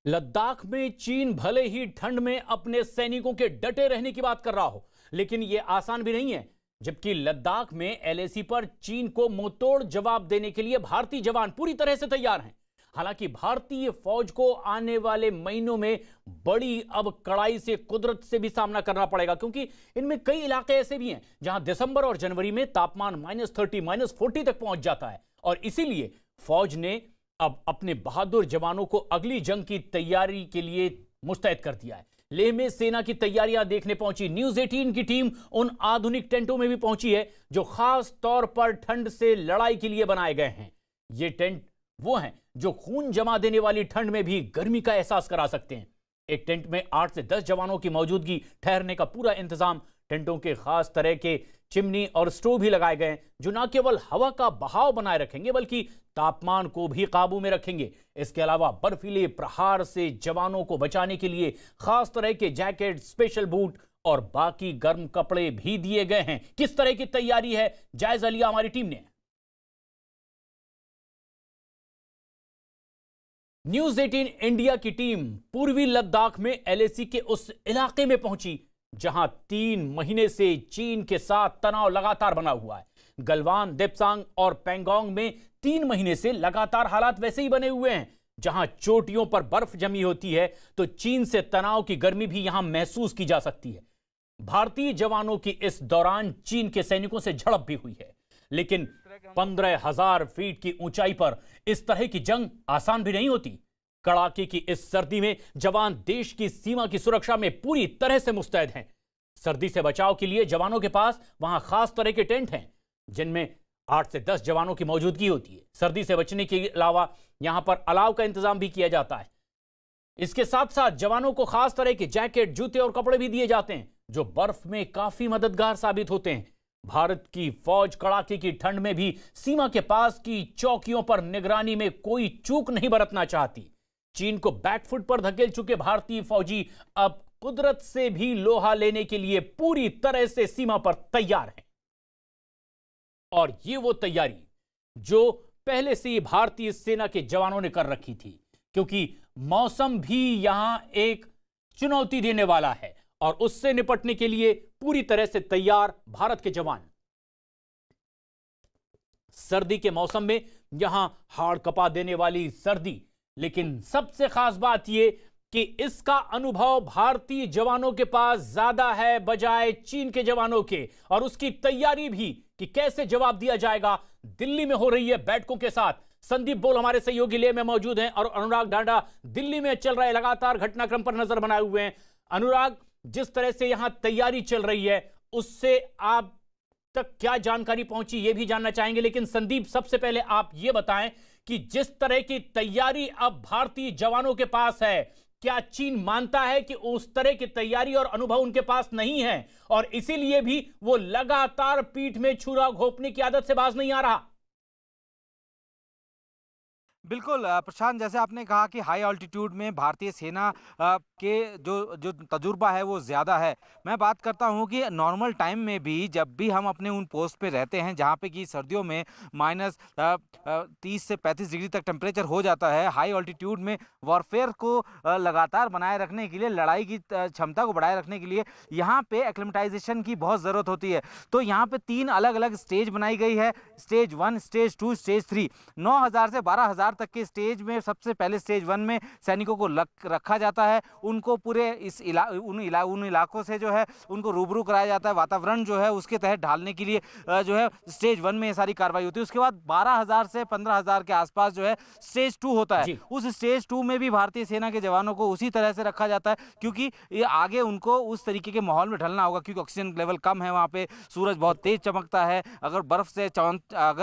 लद्दाख में चीन भले ही ठंड में अपने सैनिकों के डटे रहने की बात कर रहा हो, लेकिन यह आसान भी नहीं है। जबकि लद्दाख में एलएसी पर चीन को मुंहतोड़ जवाब देने के लिए भारतीय जवान पूरी तरह से तैयार हैं। हालांकि भारतीय फौज को आने वाले महीनों में बड़ी अब कड़ाई से कुदरत से भी सामना करना पड़ेगा, क्योंकि इनमें कई इलाके ऐसे भी हैं जहां दिसंबर और जनवरी में तापमान -30, -40 तक पहुंच जाता है। और इसीलिए फौज ने अब अपने बहादुर जवानों को अगली जंग की तैयारी के लिए मुस्तैद कर दिया है। लेह में सेना की तैयारियां देखने पहुंची न्यूज 18 की टीम उन आधुनिक टेंटों में भी पहुंची है जो खास तौर पर ठंड से लड़ाई के लिए बनाए गए हैं। ये टेंट वो हैं जो खून जमा देने वाली ठंड में भी गर्मी का एहसास करा सकते हैं। एक टेंट में 8 से 10 जवानों की मौजूदगी, ठहरने का पूरा इंतजाम, टेंटों के खास तरह के चिमनी और स्टोव भी लगाए गए जो न केवल हवा का बहाव बनाए रखेंगे बल्कि तापमान को भी काबू में रखेंगे। इसके अलावा बर्फीले प्रहार से जवानों को बचाने के लिए खास तरह के जैकेट, स्पेशल बूट और बाकी गर्म कपड़े भी दिए गए हैं। किस तरह की तैयारी है, जायजा लिया हमारी टीम ने। न्यूज 18 इंडिया की टीम पूर्वी लद्दाख में एलएसी के उस इलाके में पहुंची जहां 3 महीने से चीन के साथ तनाव लगातार बना हुआ है। गलवान, देप्सांग और पैंगोंग में 3 महीने से लगातार हालात वैसे ही बने हुए हैं। जहां चोटियों पर बर्फ जमी होती है तो चीन से तनाव की गर्मी भी यहां महसूस की जा सकती है। भारतीय जवानों की इस दौरान चीन के सैनिकों से झड़प भी हुई है, लेकिन 15,000 फीट की ऊंचाई पर इस तरह की जंग आसान भी नहीं होती। कड़ाके की इस सर्दी में जवान देश की सीमा की सुरक्षा में पूरी तरह से मुस्तैद हैं। सर्दी से बचाव के लिए जवानों के पास वहां खास तरह के टेंट हैं जिनमें 8 से 10 जवानों की मौजूदगी होती है। सर्दी से बचने के अलावा यहां पर अलाव का इंतजाम भी किया जाता है। इसके साथ साथ जवानों को खास तरह के जैकेट, जूते और कपड़े भी दिए जाते हैं जो बर्फ में काफी मददगार साबित होते हैं। भारत की फौज कड़ाके की ठंड में भी सीमा के पास की चौकियों पर निगरानी में कोई चूक नहीं बरतना चाहती। चीन को बैकफुट पर धकेल चुके भारतीय फौजी अब कुदरत से भी लोहा लेने के लिए पूरी तरह से सीमा पर तैयार हैं। और ये वो तैयारी जो पहले से ही भारतीय सेना के जवानों ने कर रखी थी, क्योंकि मौसम भी यहां एक चुनौती देने वाला है और उससे निपटने के लिए पूरी तरह से तैयार भारत के जवान। सर्दी के मौसम में यहां हाड़ कपा देने वाली सर्दी, लेकिन सबसे खास बात यह कि इसका अनुभव भारतीय जवानों के पास ज्यादा है बजाय चीन के जवानों के, और उसकी तैयारी भी कि कैसे जवाब दिया जाएगा दिल्ली में हो रही है बैठकों के साथ। संदीप बोल हमारे सहयोगी लेह में मौजूद हैं और अनुराग ढांडा दिल्ली में चल रहे लगातार घटनाक्रम पर नजर बनाए हुए हैं। अनुराग, जिस तरह से यहां तैयारी चल रही है उससे आप तक क्या जानकारी पहुंची ये भी जानना चाहेंगे, लेकिन संदीप सबसे पहले आप ये बताएं कि जिस तरह की तैयारी अब भारतीय जवानों के पास है, क्या चीन मानता है कि उस तरह की तैयारी और अनुभव उनके पास नहीं है और इसीलिए भी वो लगातार पीठ में छुरा घोंपने की आदत से बाज नहीं आ रहा? बिल्कुल प्रशांत, जैसे आपने कहा कि हाई ऑल्टीट्यूड में भारतीय सेना के जो जो तजुर्बा है वो ज़्यादा है। मैं बात करता हूँ कि नॉर्मल टाइम में भी जब भी हम अपने उन पोस्ट पे रहते हैं जहाँ पे कि सर्दियों में -30 से 35 डिग्री तक टेम्परेचर हो जाता है, हाई ऑल्टीट्यूड में वॉरफेयर को लगातार बनाए रखने के लिए, लड़ाई की क्षमता को बढ़ाए रखने के लिए यहाँ पे एक्लिमेटाइजेशन की बहुत ज़रूरत होती है। तो यहाँ पे 3 अलग अलग स्टेज बनाई गई है, स्टेज 1, स्टेज 2, स्टेज 3। 9,000 से 12,000 तक के स्टेज में सबसे पहले स्टेज 1 में सैनिकों को रखा जाता है। उनको पूरे उन इलाकों से जो है उनको रूबरू कराया जाता है, वातावरण जो है उसके तहत ढालने के लिए जो है स्टेज 1 में ये सारी कार्रवाई होती है। उसके बाद 12,000 से 15,000 के आसपास जो है स्टेज 2 होता है। उस स्टेज 2 में भी भारतीय सेना के जवानों को उसी तरह से रखा जाता है, क्योंकि ये आगे उनको उस तरीके के माहौल में ढलना होगा, क्योंकि ऑक्सीजन लेवल कम है वहाँ पे, सूरज बहुत तेज चमकता है, अगर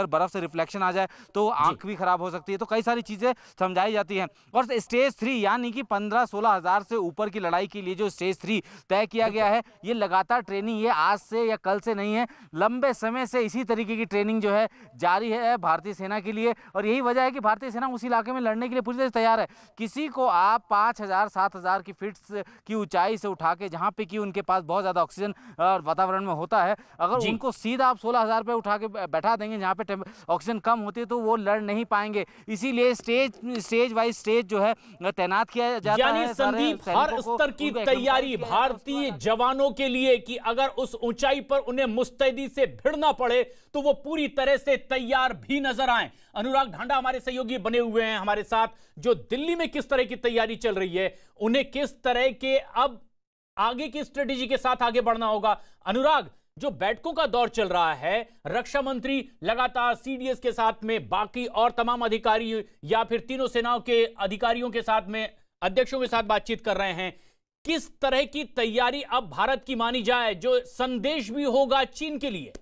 बर्फ से रिफ्लेक्शन आ जाए तो आंख भी खराब हो सकती है। तो कई सारी चीजें समझाई जाती हैं। और स्टेज 3 यानी कि 15-16 हजार से ऊपर की लड़ाई के लिए जो स्टेज 3 तय किया गया है, ये लगातार ट्रेनिंग, ये आज से या कल से नहीं है, लंबे समय से इसी तरीके की ट्रेनिंग जो है जारी है भारतीय सेना के लिए। और यही वजह है कि भारतीय सेना उस इलाके में लड़ने के लिए पूरी तरह से तैयार है। किसी को आप 5,000-7,000 की फीट की ऊंचाई से उठा के, जहां पे कि उनके पास बहुत ज्यादा ऑक्सीजन वातावरण में होता है, अगर उनको सीधा आप 16,000 पे उठा के बैठा देंगे जहां पे ऑक्सीजन कम होती है, तो वो लड़ नहीं पाएंगे। इसी इसीलिए स्टेज वाइज स्टेज जो है तैनात किया जाता यानी है सारे संदीप, हर सैनिकों को, स्तर की उनको तैयारी acclimatize किया जाता है, उसके भारतीय बाद जवानों के लिए कि अगर उस ऊंचाई पर उन्हें मुस्तैदी से भिड़ना पड़े तो वो पूरी तरह से तैयार भी नजर आए। अनुराग ढांडा हमारे सहयोगी बने हुए हैं हमारे साथ, जो दिल्ली में किस तरह की तैयारी चल रही है, उन्हें किस तरह के अब आगे की स्ट्रेटेजी के साथ आगे बढ़ना होगा। अनुराग, जो बैठकों का दौर चल रहा है, रक्षा मंत्री लगातार सीडीएस के साथ में, बाकी और तमाम अधिकारी या फिर तीनों सेनाओं के अधिकारियों के साथ में, अध्यक्षों के साथ बातचीत कर रहे हैं। किस तरह की तैयारी अब भारत की मानी जाए, जो संदेश भी होगा चीन के लिए?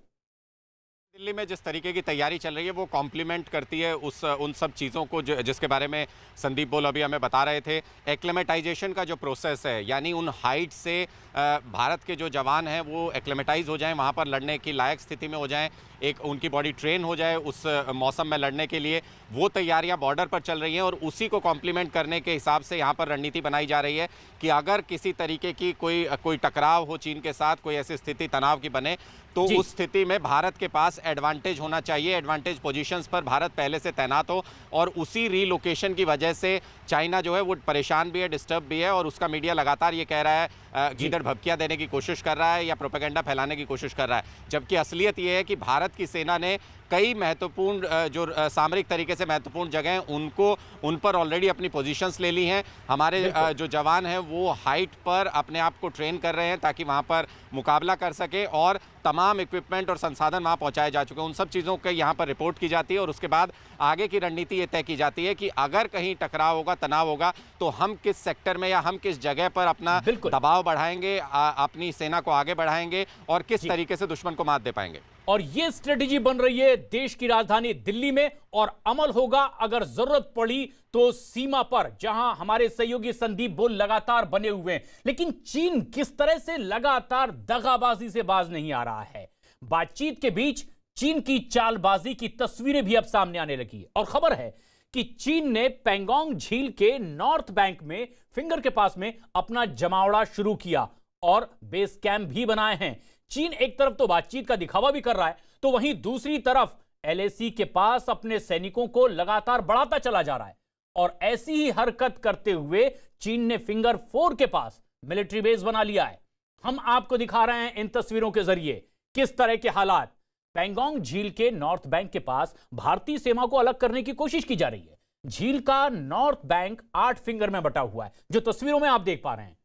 दिल्ली में जिस तरीके की तैयारी चल रही है वो कॉम्प्लीमेंट करती है उन सब चीज़ों को जिसके बारे में संदीप बोल अभी हमें बता रहे थे। एक्लेमेटाइजेशन का जो प्रोसेस है, यानी उन हाइट से भारत के जो जवान हैं वो एक्लेमेटाइज हो जाएं, वहाँ पर लड़ने की लायक स्थिति में हो जाएं, एक उनकी बॉडी ट्रेन हो जाए उस मौसम में लड़ने के लिए, वो तैयारियां बॉर्डर पर चल रही हैं। और उसी को कॉम्प्लीमेंट करने के हिसाब से यहाँ पर रणनीति बनाई जा रही है कि अगर किसी तरीके की कोई टकराव हो चीन के साथ, कोई ऐसी स्थिति तनाव की बने, तो उस स्थिति में भारत के पास एडवांटेज होना चाहिए। एडवांटेज पोजीशंस पर भारत पहले से तैनात हो, और उसी रीलोकेशन की वजह से चाइना जो है वो परेशान भी है, डिस्टर्ब भी है, और उसका मीडिया लगातार ये कह रहा है, गीदड़ भभकिया देने की कोशिश कर रहा है या प्रोपेगेंडा फैलाने की कोशिश कर रहा है। जबकि असलियत ये है कि भारत की सेना ने कई महत्वपूर्ण जो सामरिक तरीके से महत्वपूर्ण जगह हैं उन पर ऑलरेडी अपनी पोजीशंस ले ली हैं। हमारे जो जवान हैं वो हाइट पर अपने आप को ट्रेन कर रहे हैं ताकि वहाँ पर मुकाबला कर सके, और तमाम इक्विपमेंट और संसाधन वहाँ पहुँचाए जा चुके हैं। उन सब चीज़ों की यहाँ पर रिपोर्ट की जाती है, और उसके बाद आगे की रणनीति ये तय की जाती है कि अगर कहीं टकराव होगा, तनाव होगा, तो हम किस सेक्टर में या हम किस जगह पर अपना दबाव बढ़ाएंगे, अपनी सेना को आगे बढ़ाएंगे, और किस तरीके से दुश्मन को मात दे पाएंगे। और ये स्ट्रेटेजी बन रही है देश की राजधानी दिल्ली में, और अमल होगा अगर जरूरत पड़ी तो सीमा पर, जहां हमारे सहयोगी संदीप बोल लगातार बने हुए हैं। लेकिन चीन किस तरह से लगातार दगाबाजी से बाज नहीं आ रहा है। बातचीत के बीच चीन की चालबाजी की तस्वीरें भी अब सामने आने लगी है, और खबर है कि चीन ने पेंगोंग झील के नॉर्थ बैंक में फिंगर के पास में अपना जमावड़ा शुरू किया और बेस कैंप भी बनाए हैं। चीन एक तरफ तो बातचीत का दिखावा भी कर रहा है, तो वहीं दूसरी तरफ एलएसी के पास अपने सैनिकों को लगातार बढ़ाता चला जा रहा है। और ऐसी ही हरकत करते हुए चीन ने फिंगर 4 के पास मिलिट्री बेस बना लिया है। हम आपको दिखा रहे हैं इन तस्वीरों के जरिए किस तरह के हालात। पेंगोंग झील के नॉर्थ बैंक के पास भारतीय सीमा को अलग करने की कोशिश की जा रही है। झील का नॉर्थ बैंक 8 फिंगर में बटा हुआ है, जो तस्वीरों में आप देख पा रहे हैं,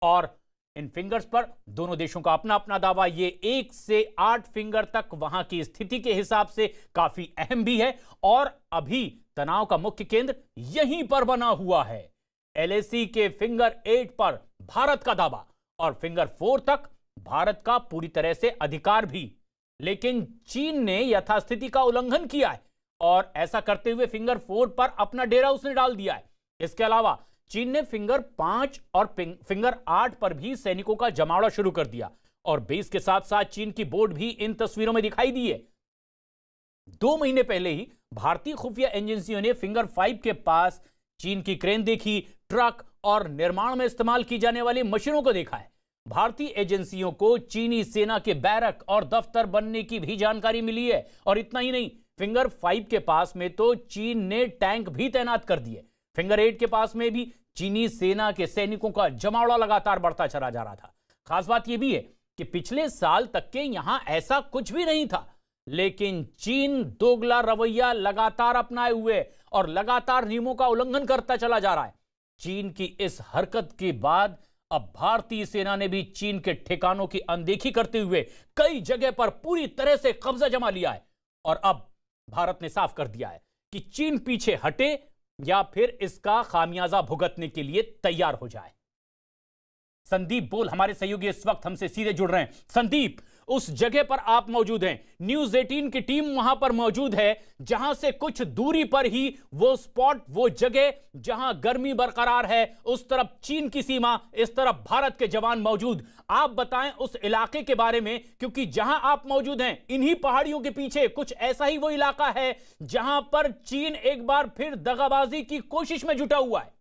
और इन फिंगर्स पर दोनों देशों का अपना अपना दावा। ये 1 से 8 फिंगर तक वहां की स्थिति के हिसाब से काफी अहम भी है, और अभी तनाव का मुख्य केंद्र यहीं पर बना हुआ है। एलएसी के फिंगर 8 पर भारत का दावा, और फिंगर 4 तक भारत का पूरी तरह से अधिकार भी। लेकिन चीन ने यथास्थिति का उल्लंघन किया है, और ऐसा करते हुए फिंगर 4 पर अपना डेरा उसने डाल दिया है। इसके अलावा चीन ने फिंगर 5 और फिंगर 8 पर भी सैनिकों का जमावड़ा शुरू कर दिया, और बेस के साथ साथ चीन की बोर्ड भी इन तस्वीरों में दिखाई दी है। 2 महीने पहले ही भारतीय खुफिया एजेंसियों ने फिंगर 5 के पास चीन की क्रेन देखी, ट्रक और निर्माण में इस्तेमाल की जाने वाली मशीनों को देखा है। भारतीय एजेंसियों को चीनी सेना के बैरक और दफ्तर बनने की भी जानकारी मिली है। और इतना ही नहीं, फिंगर 5 के पास में तो चीन ने टैंक भी तैनात कर दिए। फिंगर 8 के पास में भी चीनी सेना के सैनिकों का जमावड़ा लगातार बढ़ता चला जा रहा था। खास बात यह भी है कि पिछले साल तक के यहां ऐसा कुछ भी नहीं था, लेकिन चीन दोगला रवैया लगातार अपनाए हुए और लगातार नियमों का उल्लंघन करता चला जा रहा है। चीन की इस हरकत के बाद अब भारतीय सेना ने भी चीन के ठिकानों की अनदेखी करते हुए कई जगह पर पूरी तरह से कब्जा जमा लिया है, और अब भारत ने साफ कर दिया है कि चीन पीछे हटे या फिर इसका खामियाजा भुगतने के लिए तैयार हो जाए। संदीप बोल हमारे सहयोगी इस वक्त हमसे सीधे जुड़ रहे हैं। संदीप, उस जगह पर आप मौजूद हैं, न्यूज 18 की टीम वहां पर मौजूद है, जहां से कुछ दूरी पर ही वो स्पॉट, वो जगह जहां गर्मी बरकरार है, उस तरफ चीन की सीमा, इस तरफ भारत के जवान मौजूद। आप बताएं उस इलाके के बारे में, क्योंकि जहां आप मौजूद हैं इन्हीं पहाड़ियों के पीछे कुछ ऐसा ही वो इलाका है जहां पर चीन एक बार फिर दगाबाजी की कोशिश में जुटा हुआ है।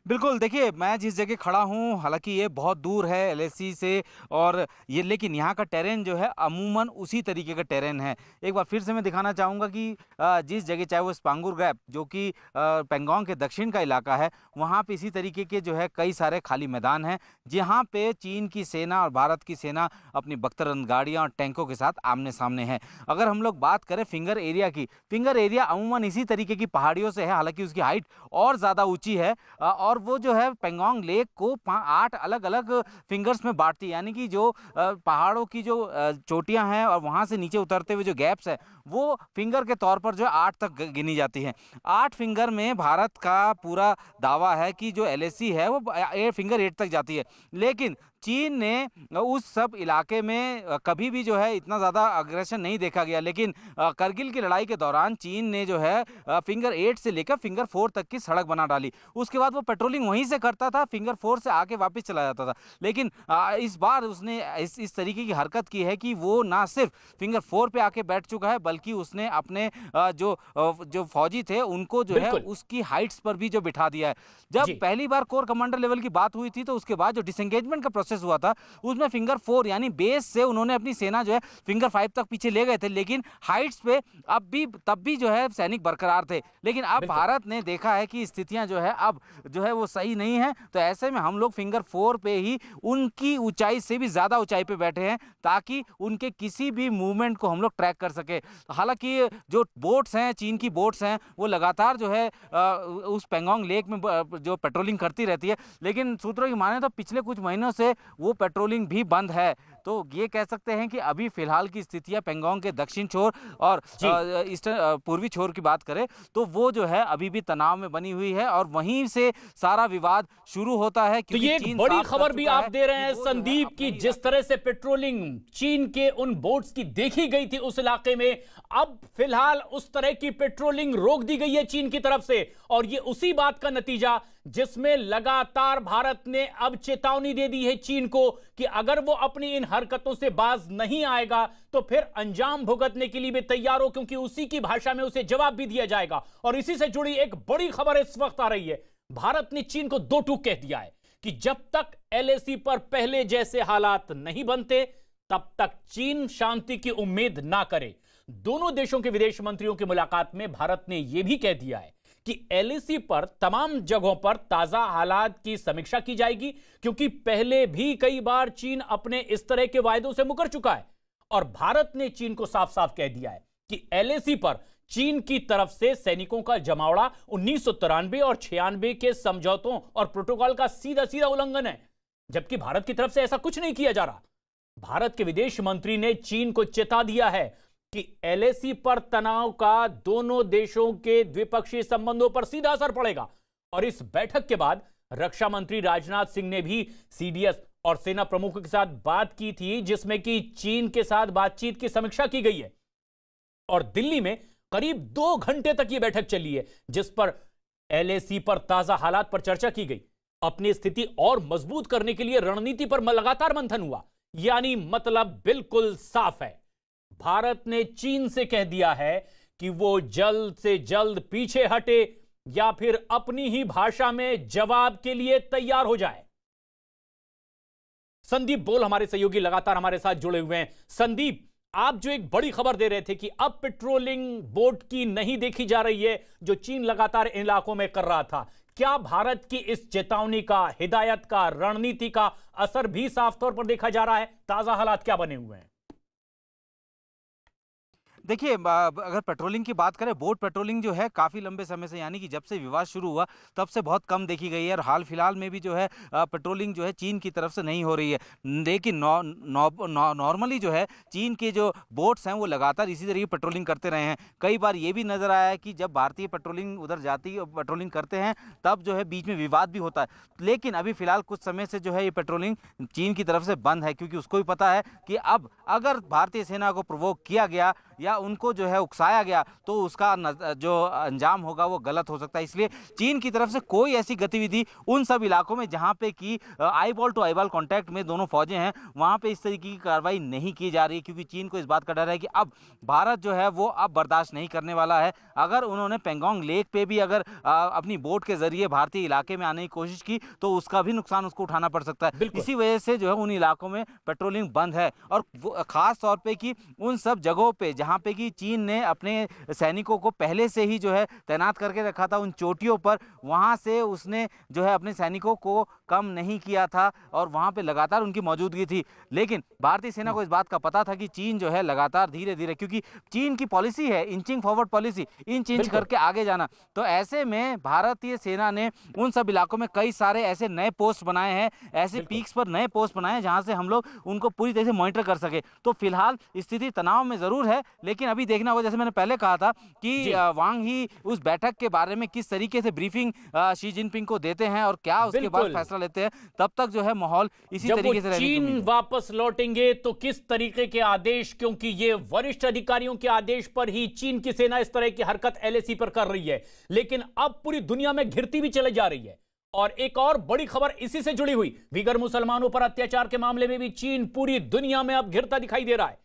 बिल्कुल, देखिए मैं जिस जगह खड़ा हूँ, हालाँकि ये बहुत दूर है एलएसी से, और ये लेकिन यहाँ का टेरेन जो है अमूमन उसी तरीके का टेरेन है। एक बार फिर से मैं दिखाना चाहूँगा कि जिस जगह, चाहे वो स्पांगुर गैप जो कि पेंगोंग के दक्षिण का इलाका है, वहाँ पे इसी तरीके के जो है कई सारे खाली मैदान हैं, जहाँ पे चीन की सेना और भारत की सेना अपनी बख्तरबंद गाड़ियाँ और टैंकों के साथ आमने-सामने है। अगर हम लोग बात करें फिंगर एरिया की, फिंगर एरिया अमूमन इसी तरीके की पहाड़ियों से है, हालाँकि उसकी हाइट और ज़्यादा ऊँची है, और वो जो है पेंगोंग लेक को 8 अलग-अलग फिंगर्स में बाँटती है, यानी कि जो पहाड़ों की जो चोटियाँ हैं और वहाँ से नीचे उतरते हुए जो गैप्स हैं, वो फिंगर के तौर पर जो है 8 तक गिनी जाती हैं। 8 फिंगर में भारत का पूरा दावा है कि जो एलएसी है वो फिंगर 8 तक जाती है। लेकिन चीन ने उस सब इलाके में कभी भी जो है इतना ज़्यादा अग्रेशन नहीं देखा गया, लेकिन करगिल की लड़ाई के दौरान चीन ने जो है फिंगर 8 से लेकर फिंगर 4 तक की सड़क बना डाली। उसके बाद वो पेट्रोलिंग वहीं से करता था, फिंगर 4 से आके वापस चला जाता था। लेकिन इस बार उसने इस तरीके की हरकत की है कि वो ना सिर्फ फिंगर 4 पे आके बैठ चुका है, बल्कि उसने अपने जो फौजी थे उनको जो है बिल्कुल। उसकी हाइट्स पर भी जो बिठा दिया है। जब जी। पहली बार कोर कमांडर लेवल की बात हुई थी, तो उसके बाद जो डिसएंगेजमेंट का प्रोसेस हुआ था, उसमें फिंगर 4 यानी बेस से उन्होंने अपनी सेना जो है फिंगर 5 तक पीछे ले गए थे, लेकिन हाइट्स पे तब भी जो है सैनिक बरकरार थे। लेकिन अब बिल्कुल। भारत ने देखा है कि स्थितियां जो है अब जो है वो सही नहीं है, तो ऐसे में हम लोग फिंगर 4 पे ही उनकी ऊंचाई से भी ज्यादा ऊंचाई पे बैठे हैं, ताकि उनके किसी भी मूवमेंट को हम लोग ट्रैक कर सके। हालांकि जो बोट्स हैं, चीन की बोट्स हैं, वो लगातार जो है उस पेंगोंग लेक में जो पेट्रोलिंग करती रहती है, लेकिन सूत्रों की माने तो पिछले कुछ महीनों से वो पेट्रोलिंग भी बंद है। तो ये कह सकते हैं कि अभी फिलहाल की स्थितियां पेंगोंग के दक्षिण छोर और जी। पूर्वी छोर की बात करें, तो वो जो है अभी भी तनाव में बनी हुई है, और वहीं से सारा विवाद शुरू होता है, तो क्योंकि ये एक चीन बड़ी साफ कर खबर भी चुका आप है दे रहे कि हैं वो जो है संदीप अपने की, जिस तरह से पेट्रोलिंग चीन के उन बोट्स की देखी गई थी उस इलाके में, अब फिलहाल उस तरह की पेट्रोलिंग रोक दी गई है चीन की तरफ से। और ये उसी बात का नतीजा जिसमें लगातार भारत ने अब चेतावनी दे दी है चीन को कि अगर वो अपनी इन हरकतों से बाज नहीं आएगा तो फिर अंजाम भुगतने के लिए भी तैयार हो, क्योंकि उसी की भाषा में उसे जवाब भी दिया जाएगा। और इसी से जुड़ी एक बड़ी खबर इस वक्त आ रही है, भारत ने चीन को दो टूक कह दिया है कि जब तक एलएसी पर पहले जैसे हालात नहीं बनते तब तक चीन शांति की उम्मीद ना करे। दोनों देशों के विदेश मंत्रियों की मुलाकात में भारत ने यह भी कह दिया है कि एलएसी पर तमाम जगहों पर ताजा हालात की समीक्षा की जाएगी, क्योंकि पहले भी कई बार चीन अपने इस तरह के वायदों से मुकर चुका है। और भारत ने चीन को साफ साफ कह दिया है कि एलएसी पर चीन की तरफ से सैनिकों का जमावड़ा 1993 और 96 के समझौतों और प्रोटोकॉल का सीधा सीधा उल्लंघन है, जबकि भारत की तरफ से ऐसा कुछ नहीं किया जा रहा। भारत के विदेश मंत्री ने चीन को चेता दिया है कि एलएसी पर तनाव का दोनों देशों के द्विपक्षीय संबंधों पर सीधा असर पड़ेगा। और इस बैठक के बाद रक्षा मंत्री राजनाथ सिंह ने भी सीडीएस और सेना प्रमुखों के साथ बात की थी, जिसमें कि चीन के साथ बातचीत की समीक्षा की गई है। और दिल्ली में करीब 2 घंटे तक यह बैठक चली है, जिस पर एलएसी पर ताजा हालात पर चर्चा की गई। अपनी स्थिति और मजबूत करने के लिए रणनीति पर लगातार मंथन हुआ। यानी मतलब बिल्कुल साफ है, भारत ने चीन से कह दिया है कि वो जल्द से जल्द पीछे हटे या फिर अपनी ही भाषा में जवाब के लिए तैयार हो जाए। संदीप बोल हमारे सहयोगी लगातार हमारे साथ जुड़े हुए हैं। संदीप, आप जो एक बड़ी खबर दे रहे थे कि अब पेट्रोलिंग बोट की नहीं देखी जा रही है जो चीन लगातार इन इलाकों में कर रहा था, क्या भारत की इस चेतावनी का, हिदायत का, रणनीति का असर भी साफ तौर पर देखा जा रहा है? ताजा हालात क्या बने हुए हैं? देखिए, अगर पेट्रोलिंग की बात करें, बोट पेट्रोलिंग जो है काफ़ी लंबे समय से, यानी कि जब से विवाद शुरू हुआ तब से बहुत कम देखी गई है, और हाल फिलहाल में भी जो है पेट्रोलिंग जो है चीन की तरफ से नहीं हो रही है। लेकिन नॉर्मली जो है चीन के जो बोट्स हैं वो लगातार इसी तरीके पेट्रोलिंग करते रहे हैं। कई बार ये भी नज़र आया है कि जब भारतीय पेट्रोलिंग उधर जाती है, पेट्रोलिंग करते हैं, तब जो है बीच में विवाद भी होता है। लेकिन अभी फिलहाल कुछ समय से जो है ये पेट्रोलिंग चीन की तरफ से बंद है, क्योंकि उसको भी पता है कि अब अगर भारतीय सेना को प्रोवोक किया गया या उनको जो है उकसाया गया तो उसका जो अंजाम होगा वो गलत हो सकता है। इसलिए चीन की तरफ से कोई ऐसी गतिविधि उन सब इलाकों में जहां पे कि eyeball to eyeball contact में दोनों फौजें हैं वहां पे इस तरीके की कार्रवाई नहीं की जा रही, क्योंकि चीन को इस बात का डर है कि अब भारत जो है वो अब बर्दाश्त नहीं करने वाला है। अगर उन्होंने पेंगोंग लेक पे भी अगर अपनी बोट के जरिए भारतीय इलाके में आने की कोशिश की तो उसका भी नुकसान उसको उठाना पड़ सकता है। इसी वजह से जो है उन इलाकों में पेट्रोलिंग बंद है, और खास तौर पे कि उन सब जगहों पे जहां पे कि चीन ने अपने सैनिकों को पहले से ही जो है तैनात करके रखा था, उन चोटियों पर, वहां से उसने जो है अपने सैनिकों को कम नहीं किया था और वहां पे लगातार उनकी मौजूदगी थी। लेकिन भारतीय सेना को इस बात का पता था कि चीन जो है लगातार धीरे धीरे, क्योंकि चीन की पॉलिसी है इंचिंग फॉरवर्ड पॉलिसी, इंच करके आगे जाना, तो ऐसे में भारतीय सेना ने उन सब इलाकों में कई सारे ऐसे नए पोस्ट बनाए हैं, ऐसे पीक्स पर नए पोस्ट बनाए हैं जहां से हम लोग उनको पूरी तरह से मॉनिटर कर सके। तो फिलहाल स्थिति तनाव में जरूर है, लेकिन अभी देखना होगा, जैसे मैंने पहले कहा था कि वांग ही उस बैठक के बारे में किस तरीके से ब्रीफिंग शी जिनपिंग को देते हैं और क्या उसके बाद फैसला लेते हैं, तब तक जो है माहौल इसी तरीके से चीन वापस लौटेंगे तो किस तरीके के आदेश, क्योंकि ये वरिष्ठ अधिकारियों के आदेश पर ही चीन की सेना इस तरह की हरकत एलएसी पर कर रही है, लेकिन अब पूरी दुनिया में घिरती भी चली जा रही है। और एक और बड़ी खबर इसी से जुड़ी हुई, विगर मुसलमानों पर अत्याचार के मामले में भी चीन पूरी दुनिया में अब घिरता दिखाई दे रहा है।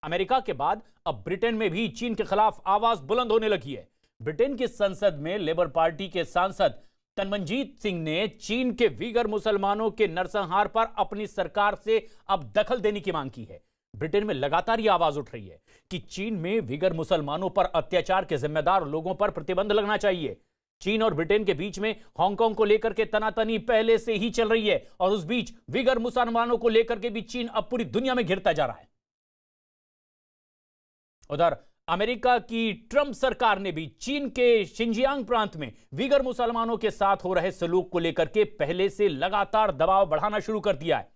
अमेरिका के बाद अब ब्रिटेन में भी चीन के खिलाफ आवाज बुलंद होने लगी है। ब्रिटेन की संसद में लेबर पार्टी के सांसद तनमनजीत सिंह ने चीन के विगर मुसलमानों के नरसंहार पर अपनी सरकार से अब दखल देने की मांग की है। ब्रिटेन में लगातार यह आवाज उठ रही है कि चीन में विगर मुसलमानों पर अत्याचार के जिम्मेदार लोगों पर प्रतिबंध लगना चाहिए। चीन और ब्रिटेन के बीच में हांगकांग को लेकर के तनातनी पहले से ही चल रही है, और उस बीच विगर मुसलमानों को लेकर के भी चीन अब पूरी दुनिया में घिरता जा रहा है। उधर अमेरिका की ट्रंप सरकार ने भी चीन के शिनजियांग प्रांत में विगर मुसलमानों के साथ हो रहे सलूक को लेकर के पहले से लगातार दबाव बढ़ाना शुरू कर दिया है।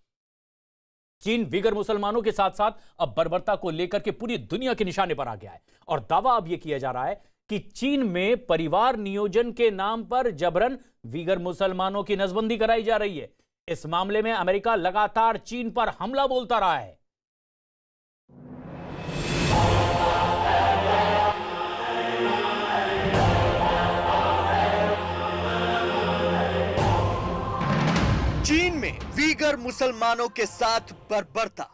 चीन विगर मुसलमानों के साथ साथ अब बर्बरता को लेकर के पूरी दुनिया के निशाने पर आ गया है, और दावा अब यह किया जा रहा है कि चीन में परिवार नियोजन के नाम पर जबरन विगर मुसलमानों की नसबंदी कराई जा रही है। इस मामले में अमेरिका लगातार चीन पर हमला बोलता रहा है। चीन में वीगर मुसलमानों के साथ बर्बरता,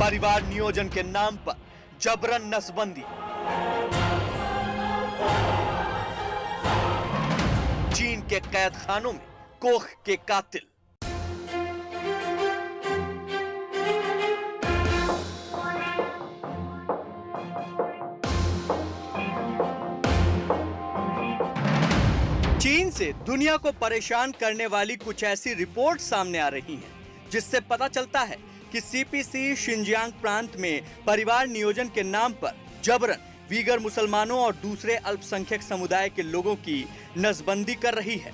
परिवार नियोजन के नाम पर जबरन नसबंदी, चीन के कैद खानों में कोख के कातिल। चीन से दुनिया को परेशान करने वाली कुछ ऐसी रिपोर्ट सामने आ रही हैं, जिससे पता चलता है कि सीपीसी शिनजियांग प्रांत में परिवार नियोजन के नाम पर जबरन वीगर मुसलमानों और दूसरे अल्पसंख्यक समुदाय के लोगों की नसबंदी कर रही है।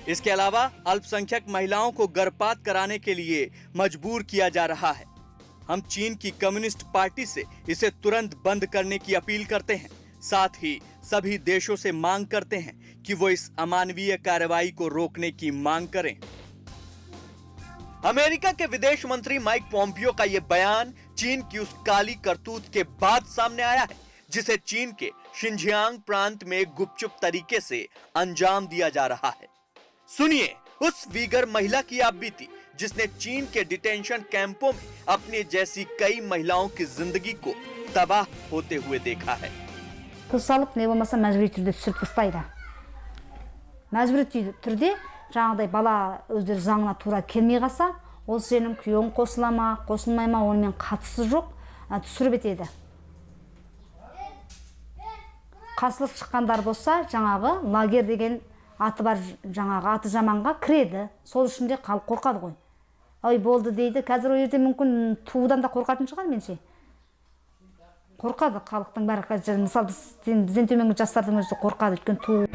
इसके अलावा अल्पसंख्यक महिलाओं को गर्भपात कराने के लिए मजबूर किया जा रहा है। हम चीन की कम्युनिस्ट पार्टी से इसे तुरंत बंद करने की अपील करते हैं, साथ ही सभी देशों से मांग करते हैं कि वो इस अमानवीय कार्रवाई को रोकने की मांग करें। अमेरिका के विदेश मंत्री माइक पोम्पियो का यह बयान चीन की उस काली करतूत के बाद सामने आया है, जिसे चीन के शिनजियांग प्रांत में गुपचुप तरीके से अंजाम दिया जा रहा है। सुनिए उस वीगर महिला की आप बीती, जिसने चीन के डिटेंशन कैंपों में अपने जैसी कई महिलाओं की जिंदगी को तबाह होते हुए देखा है। салып не болмаса мәжбүри түрде түсіріп тастайды. Мәжбүри түрде жаңағыдай бала өздері заңына тура келмей қалса, ол сенің күйеуің қосыла ма, қосылмай ма, онымен қатысы жоқ, түсіріп етеді. Қарсылық шыққандар болса, жаңағы лагер деген аты бар, жаңағы аты жаманға кіреді. Сол үшін де халық қорқады ғой. Ой, болды дейді. Қазір ол жерде мүмкін туудан да қорқатын шығар менше. қорқады халықтың бәрі. Қазір мысалы бізден төменгі жастардың өзі қорқады, өйткені туу.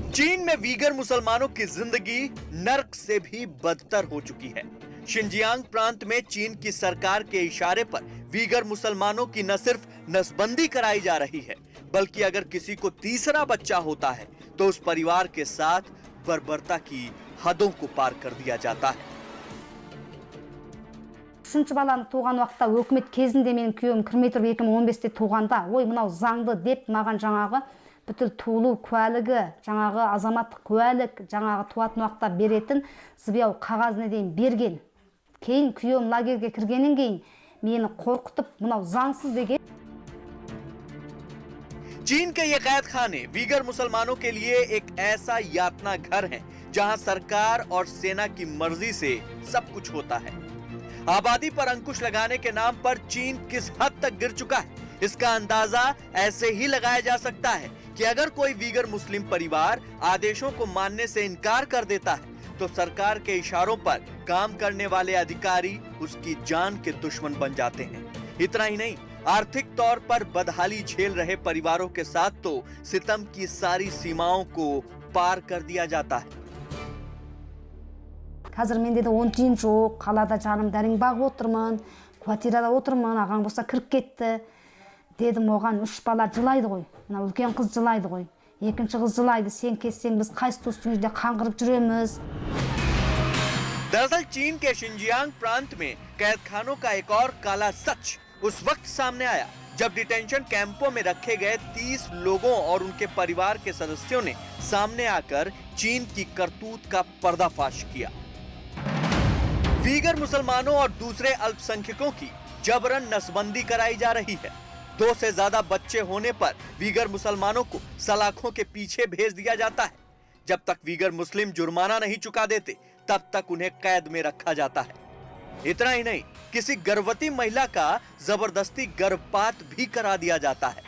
चीन में वीगर मुसलमानों की जिंदगी नर्क से भी बदतर हो चुकी है। शिनजियांग प्रांत में चीन की सरकार के इशारे पर वीगर मुसलमानों की न सिर्फ नसबंदी कराई जा रही है, बल्कि अगर किसी को तीसरा बच्चा होता है तो उस परिवार के साथ बर्बरता की हदों को पार कर दिया जाता है। үшінші баланы туған уақытта өкімет кезінде менің күйеуім кірмей тұрып 2015-те туғанда, ой, мынау заңды деп маған жаңағы бүткіл туылу куәлігі, жаңағы азаматтық куәлік, жаңағы туатын уақытта беретін зыбияу қағазына дейін берген. Кейін күйеуім лагерге кіргеннен кейін мені қорқытып, мынау заңсыз деген. चीन के ये कैद खाने वीगर मुसलमानों के लिए एक ऐसा यातना घर है जहां सरकार और सेना की मर्जी से सब कुछ होता है। आबादी पर अंकुश लगाने के नाम पर चीन किस हद तक गिर चुका है, इसका अंदाजा ऐसे ही लगाया जा सकता है कि अगर कोई वीगर मुस्लिम परिवार आदेशों को मानने से इनकार कर देता है तो सरकार के इशारों पर काम करने वाले अधिकारी उसकी जान के दुश्मन बन जाते हैं। इतना ही नहीं, आर्थिक तौर पर बदहाली झेल रहे परिवारों के साथ तो सितम की सारी सीमाओं को पार कर दिया जाता है। Қазір менде де 10 тиын жоқ, қалада жаным дәрің бағып отырмын, квартирада отырмын, ағаң болса кіріп кетті. Дедім оған 3 бала жылайды ғой, мына үлкен қыз жылайды ғой, екінші қыз жылайды, сен кетсең біз қайсы туыстың үйде қаңғырып жүреміз. दरअसल चीन के शिनजियांग प्रांत में कैद खानों का एक और काला सच उस वक्त सामने आया जब डिटेंशन कैंपों में रखे गए 30 लोगों और उनके परिवार के सदस्यों ने सामने आकर चीन की करतूत का पर्दाफाश किया। वीगर मुसलमानों और दूसरे अल्पसंख्यकों की जबरन नसबंदी कराई जा रही है। 2 से ज्यादा बच्चे होने पर वीगर मुसलमानों को सलाखों के पीछे भेज दिया जाता है। जब तक वीगर मुस्लिम जुर्माना नहीं चुका देते तब तक उन्हें कैद में रखा जाता है। इतना ही नहीं, किसी गर्भवती महिला का जबरदस्ती गर्भपात भी करा दिया जाता है।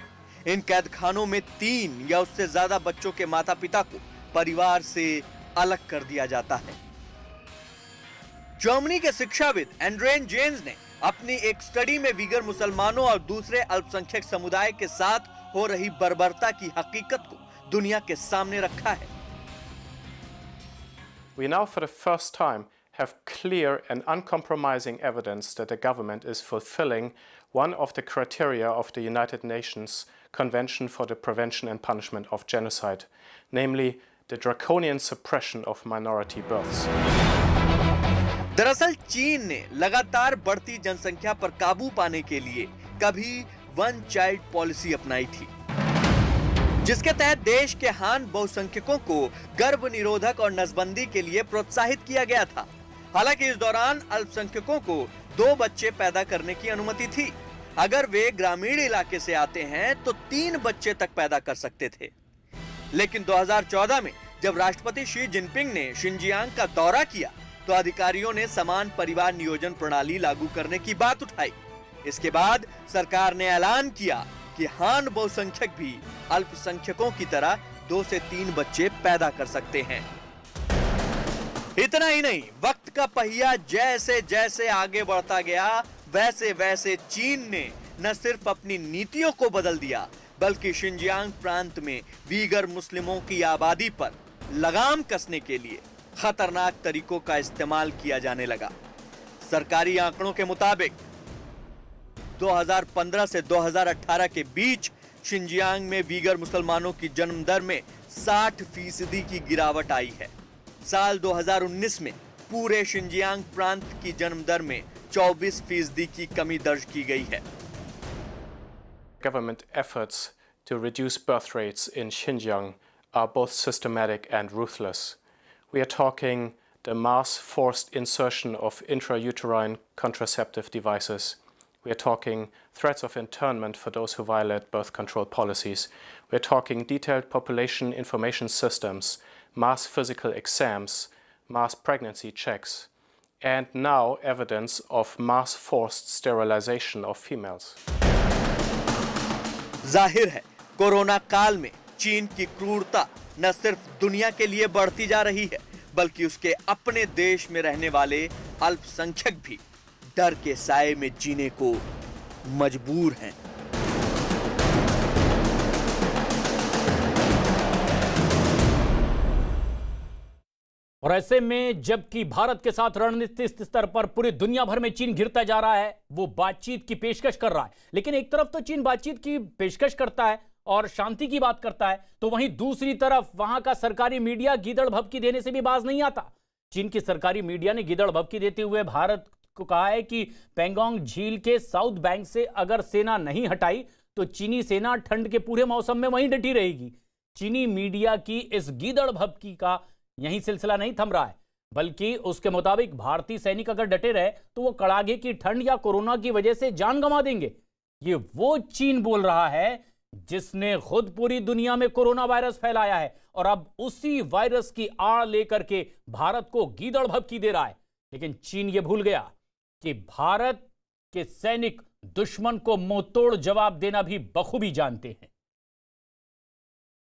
इन कैद खानों में 3 या उससे ज्यादा बच्चों के माता पिता को परिवार से अलग कर दिया जाता है। जर्मनी के शिक्षाविद एंड्रेन जेन्स ने अपनी एक स्टडी में वीगर मुसलमानों और दूसरे अल्पसंख्यक समुदाय के साथ हो रही बर्बरता की हकीकत को दुनिया के सामने रखा है। We now for the first time have clear and uncompromising evidence that the government is fulfilling one of the criteria of the United Nations Convention for the Prevention and Punishment of Genocide, namely the draconian suppression of minority births. दरअसल चीन ने लगातार बढ़ती जनसंख्या पर काबू पाने के लिए कभी वन चाइल्ड पॉलिसी अपनाई थी, जिसके तहत देश के हान बहुसंख्यकों को गर्भ निरोधक और नसबंदी के लिए प्रोत्साहित किया गया था। हालांकि इस दौरान अल्पसंख्यकों को 2 बच्चे पैदा करने की अनुमति थी। अगर वे ग्रामीण इलाके से आते हैं तो 3 बच्चे तक पैदा कर सकते थे। लेकिन 2014 में जब राष्ट्रपति शी जिनपिंग ने शिनजियांग का दौरा किया तो अधिकारियों ने समान परिवार नियोजन प्रणाली लागू करने की बात उठाई। इसके बाद सरकार ने ऐलान किया कि हान बहुसंख्यक भी अल्पसंख्यकों की तरह 2 से 3 बच्चे पैदा कर सकते हैं। इतना ही नहीं, वक्त का पहिया जैसे जैसे आगे बढ़ता गया वैसे वैसे चीन ने न सिर्फ अपनी नीतियों को बदल दिया बल्कि शिनजियांग प्रांत में वीगर मुस्लिमों की आबादी पर लगाम कसने के लिए खतरनाक तरीकों का इस्तेमाल किया जाने लगा। सरकारी आंकड़ों के मुताबिक 2015 से 2018 के बीच शिनजियांग में वीगर मुसलमानों की जन्म दर में 60% की गिरावट आई है। साल 2019 में पूरे शिनजियांग प्रांत की जन्म दर में 24% की कमी दर्ज की गई है। Government efforts to reduce birth rates in Xinjiang are both systematic and ruthless. We are talking the mass forced insertion of intrauterine contraceptive devices. We are talking threats of internment for those who violate birth control policies. We are talking detailed population information systems, mass physical exams, mass pregnancy checks, and now evidence of mass forced sterilization of females. जाहिर है corona काल में चीन की क्रूरता न सिर्फ दुनिया के लिए बढ़ती जा रही है बल्कि उसके अपने देश में रहने वाले अल्पसंख्यक भी डर के साए में जीने को मजबूर हैं। और ऐसे में जबकि भारत के साथ रणनीतिक स्तर पर पूरी दुनिया भर में चीन गिरता जा रहा है, वो बातचीत की पेशकश कर रहा है। लेकिन एक तरफ तो चीन बातचीत की पेशकश करता है और शांति की बात करता है, तो वहीं दूसरी तरफ वहां का सरकारी मीडिया गीदड़ भभकी देने से भी बाज नहीं आता। चीन की सरकारी मीडिया ने गीदड़ भभकी देते हुए भारत को कहा है कि पेंगोंग झील के साउथ बैंक से अगर सेना नहीं हटाई तो चीनी सेना ठंड के पूरे मौसम में वहीं डटी रहेगी। चीनी मीडिया की इस गीदड़ भभकी का यही सिलसिला नहीं थम रहा है, बल्कि उसके मुताबिक भारतीय सैनिक अगर डटे रहे तो वो कड़ाके की ठंड या कोरोना की वजह से जान गंवा देंगे। ये वो चीन बोल रहा है जिसने खुद पूरी दुनिया में कोरोना वायरस फैलाया है और अब उसी वायरस की आड़ लेकर के भारत को गीदड़ भभकी दे रहा है। लेकिन चीन ये भूल गया कि भारत के सैनिक दुश्मन को मुंहतोड़ जवाब देना भी बखूबी जानते हैं।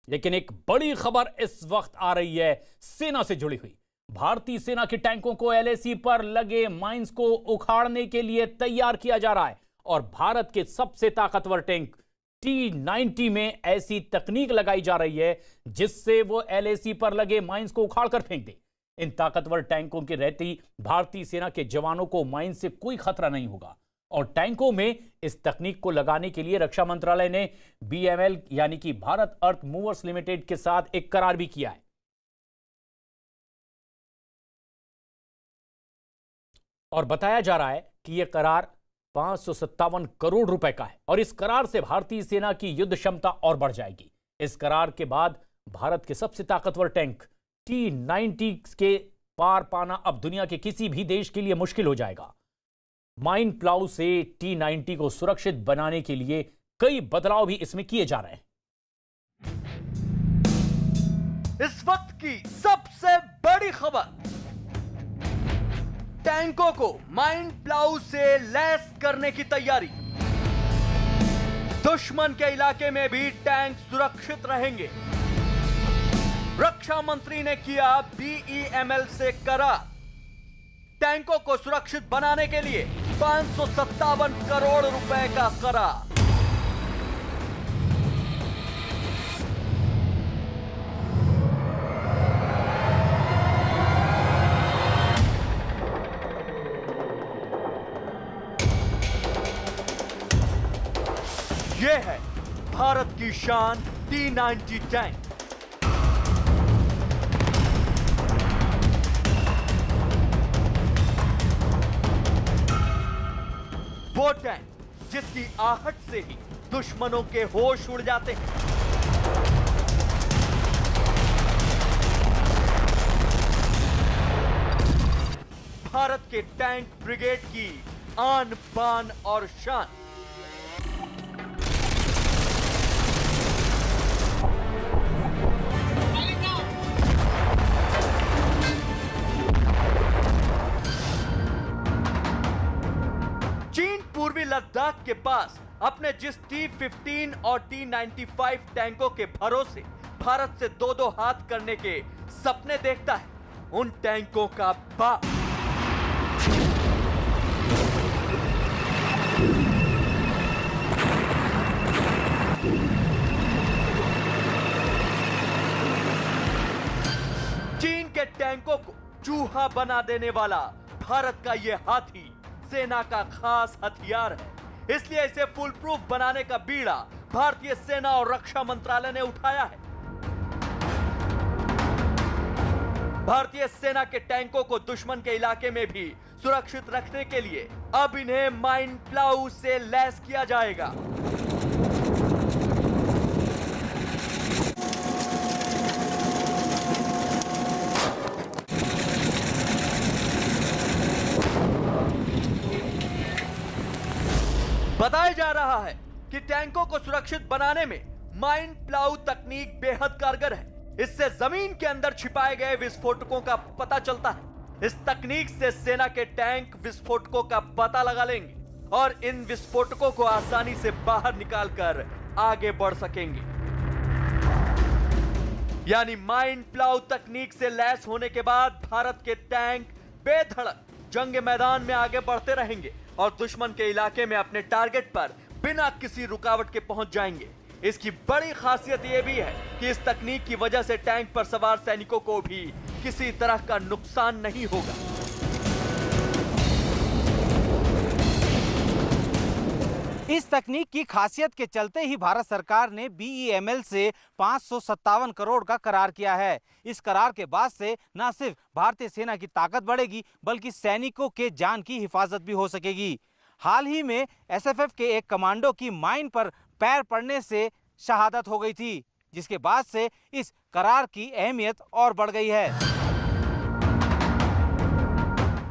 लेकिन एक बड़ी खबर इस वक्त आ रही है सेना से जुड़ी हुई। भारतीय सेना के टैंकों को एलएसी पर लगे माइंस को उखाड़ने के लिए तैयार किया जा रहा है और भारत के सबसे ताकतवर टैंक T-90 में ऐसी तकनीक लगाई जा रही है जिससे वो एलएसी पर लगे माइंस को उखाड़कर फेंक दे। इन ताकतवर टैंकों के रहते भारतीय सेना के जवानों को माइंस से कोई खतरा नहीं होगा और टैंकों में इस तकनीक को लगाने के लिए रक्षा मंत्रालय ने BML यानी कि भारत अर्थ मूवर्स लिमिटेड के साथ एक करार भी किया है। और बताया जा रहा है कि यह करार 557 करोड़ रुपए का है और इस करार से भारतीय सेना की युद्ध क्षमता और बढ़ जाएगी। इस करार के बाद भारत के सबसे ताकतवर टैंक T-90 के पार पाना अब दुनिया के किसी भी देश के लिए मुश्किल हो जाएगा। माइन प्लाउ से T-90 को सुरक्षित बनाने के लिए कई बदलाव भी इसमें किए जा रहे हैं। इस वक्त की सबसे बड़ी खबर, टैंकों को माइन प्लाउ से लैस करने की तैयारी। दुश्मन के इलाके में भी टैंक सुरक्षित रहेंगे। रक्षा मंत्री ने किया BEML से करार। टैंकों को सुरक्षित बनाने के लिए 557 करोड़ रुपए का करार। यह है भारत की शान T-90 टैंक। वो टैंक जिसकी आहट से ही दुश्मनों के होश उड़ जाते हैं। भारत के टैंक ब्रिगेड की आन बान और शान। पूर्वी लद्दाख के पास अपने जिस T-15 और T-95 टैंकों के भरोसे भारत से दो हाथ करने के सपने देखता है, उन टैंकों का बाप चीन के टैंकों को चूहा बना देने वाला भारत का यह हाथी सेना का खास हथियार है। इसलिए इसे फुल प्रूफ बनाने का बीड़ा भारतीय सेना और रक्षा मंत्रालय ने उठाया है। भारतीय सेना के टैंकों को दुश्मन के इलाके में भी सुरक्षित रखने के लिए अब इन्हें माइन प्लाउ से लैस किया जाएगा। बताया जा रहा है कि टैंकों को सुरक्षित बनाने में माइन प्लाउ तकनीक बेहद कारगर है। इससे जमीन के अंदर छिपाए गए विस्फोटकों का पता चलता है। इस तकनीक से सेना के टैंक विस्फोटकों का पता लगा लेंगे और इन विस्फोटकों को आसानी से बाहर निकालकर आगे बढ़ सकेंगे। यानी माइन प्लाउ तकनीक से लैस होने के बाद भारत के टैंक बेधड़क जंग मैदान में आगे बढ़ते रहेंगे और दुश्मन के इलाके में अपने टारगेट पर बिना किसी रुकावट के पहुंच जाएंगे। इसकी बड़ी खासियत यह भी है कि इस तकनीक की वजह से टैंक पर सवार सैनिकों को भी किसी तरह का नुकसान नहीं होगा। इस तकनीक की खासियत के चलते ही भारत सरकार ने BEML से 557 करोड़ का करार किया है। इस करार के बाद से न सिर्फ भारतीय सेना की ताकत बढ़ेगी बल्कि सैनिकों के जान की हिफाजत भी हो सकेगी। हाल ही में SFF के एक कमांडो की माइन पर पैर पड़ने से शहादत हो गई थी, जिसके बाद से इस करार की अहमियत और बढ़ गई है।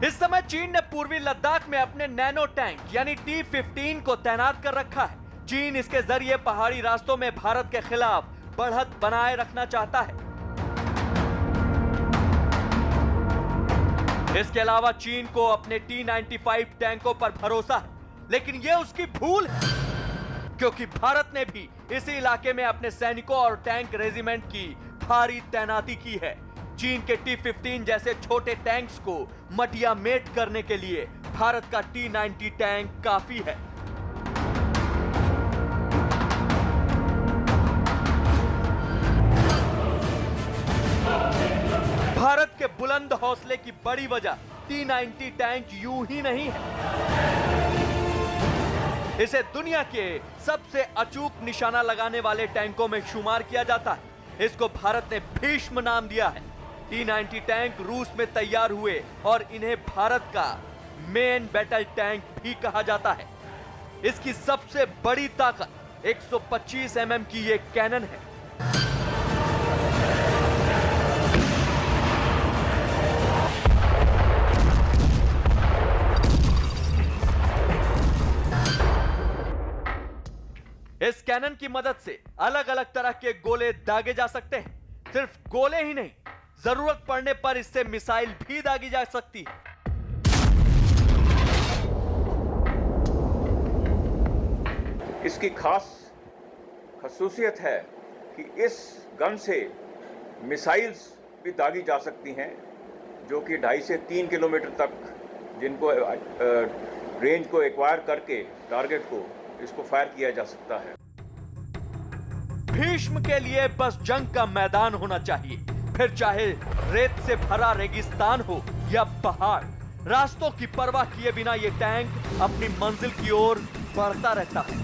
इस समय चीन ने पूर्वी लद्दाख में अपने नैनो टैंक यानी T-15 को तैनात कर रखा है। चीन इसके जरिए पहाड़ी रास्तों में भारत के खिलाफ बढ़त बनाए रखना चाहता है। इसके अलावा चीन को अपने T-95 टैंकों पर भरोसा है, लेकिन यह उसकी भूल है, क्योंकि भारत ने भी इसी इलाके में अपने सैनिकों और टैंक रेजिमेंट की भारी तैनाती की है। चीन के T-15 जैसे छोटे टैंक्स को मटिया मेट करने के लिए भारत का T-90 टैंक काफी है। भारत के बुलंद हौसले की बड़ी वजह T-90 टैंक यूं ही नहीं है। इसे दुनिया के सबसे अचूक निशाना लगाने वाले टैंकों में शुमार किया जाता है। इसको भारत ने भीष्म नाम दिया है। T-90 टैंक रूस में तैयार हुए और इन्हें भारत का मेन बैटल टैंक भी कहा जाता है। इसकी सबसे बड़ी ताकत 125 mm की ये कैनन है। इस कैनन की मदद से अलग अलग तरह के गोले दागे जा सकते हैं। सिर्फ गोले ही नहीं, जरूरत पड़ने पर इससे मिसाइल भी दागी जा सकती है। इसकी खास खसूसियत है कि इस गन से मिसाइल्स भी दागी जा सकती हैं, जो कि 2.5 से 3 किलोमीटर तक जिनको रेंज को एक्वायर करके टारगेट को इसको फायर किया जा सकता है। भीष्म के लिए बस जंग का मैदान होना चाहिए, फिर चाहे रेत से भरा रेगिस्तान हो या पहाड़। रास्तों की परवाह किए बिना ये टैंक अपनी मंजिल की ओर बढ़ता रहता है।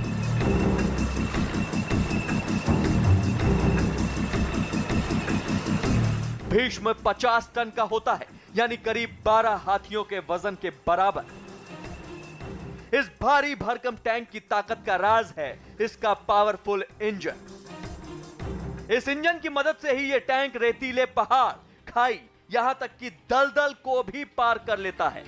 भीष्म 50 टन का होता है, यानी करीब 12 हाथियों के वजन के बराबर। इस भारी भरकम टैंक की ताकत का राज है इसका पावरफुल इंजन। इस इंजन की मदद से ही यह टैंक रेतीले पहाड़, खाई, यहां तक कि दलदल को भी पार कर लेता है।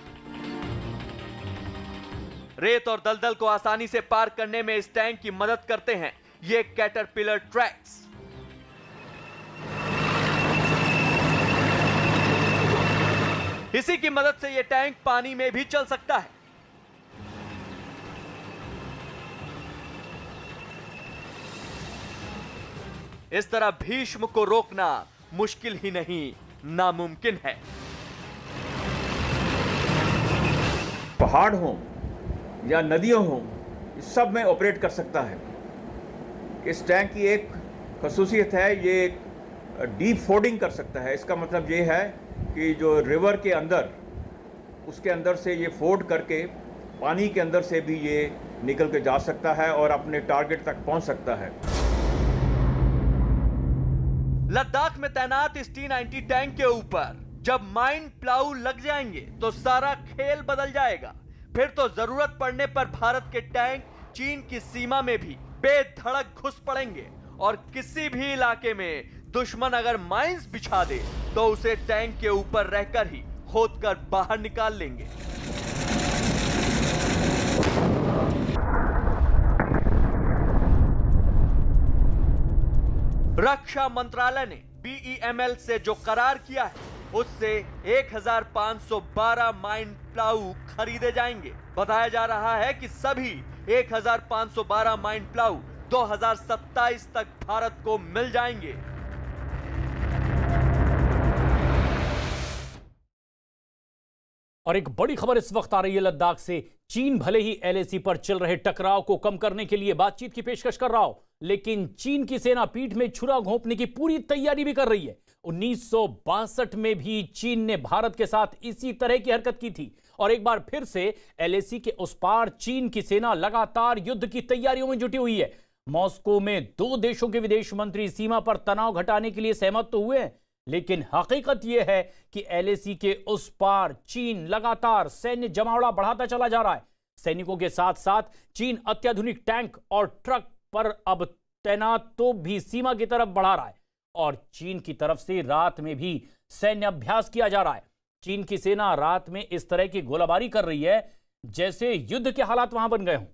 रेत और दलदल को आसानी से पार करने में इस टैंक की मदद करते हैं ये कैटरपिलर ट्रैक्स। इसी की मदद से यह टैंक पानी में भी चल सकता है। इस तरह भीष्म को रोकना मुश्किल ही नहीं, नामुमकिन है। पहाड़ हो या नदियों हो, इस सब में ऑपरेट कर सकता है। इस टैंक की एक खसूसियत है, ये डीप फोर्डिंग कर सकता है। इसका मतलब ये है कि जो रिवर के अंदर, उसके अंदर से ये फोर्ड करके पानी के अंदर से भी ये निकल के जा सकता है और अपने टारगेट तक पहुंच सकता है। लद्दाख में तैनात इस T-90 टैंक के ऊपर जब माइन प्लाऊ लग जाएंगे तो सारा खेल बदल जाएगा। फिर तो जरूरत पड़ने पर भारत के टैंक चीन की सीमा में भी बेधड़क घुस पड़ेंगे और किसी भी इलाके में दुश्मन अगर माइंस बिछा दे तो उसे टैंक के ऊपर रहकर ही खोदकर बाहर निकाल लेंगे। रक्षा मंत्रालय ने BEML से जो करार किया है उससे 1512 माइन प्लाऊ खरीदे जाएंगे। बताया जा रहा है कि सभी 1512 माइन प्लाऊ 2027 तक भारत को मिल जाएंगे। और एक बड़ी खबर इस वक्त आ रही है लद्दाख से। चीन भले ही LAC पर चल रहे टकराव को कम करने के लिए बातचीत की पेशकश कर रहा हो, लेकिन चीन की सेना पीठ में छुरा घोंपने की पूरी तैयारी भी कर रही है। 1962 में भी चीन ने भारत के साथ इसी तरह की हरकत की थी और एक बार फिर से एलएसी के उस पार चीन की सेना लगातार युद्ध की तैयारियों में जुटी हुई है। मॉस्को में दो देशों के विदेश मंत्री सीमा पर तनाव घटाने के लिए सहमत तो हुए हैं, लेकिन हकीकत यह है कि एलएसी के उस पार चीन लगातार सैन्य जमावड़ा बढ़ाता चला जा रहा है। सैनिकों के साथ साथ चीन अत्याधुनिक टैंक और ट्रक पर अब तैनात तो भी सीमा की तरफ बढ़ा रहा है और चीन की तरफ से रात में भी सैन्य अभ्यास किया जा रहा है। चीन की सेना रात में इस तरह की गोलाबारी कर रही है जैसे युद्ध के हालात वहां बन गए हों।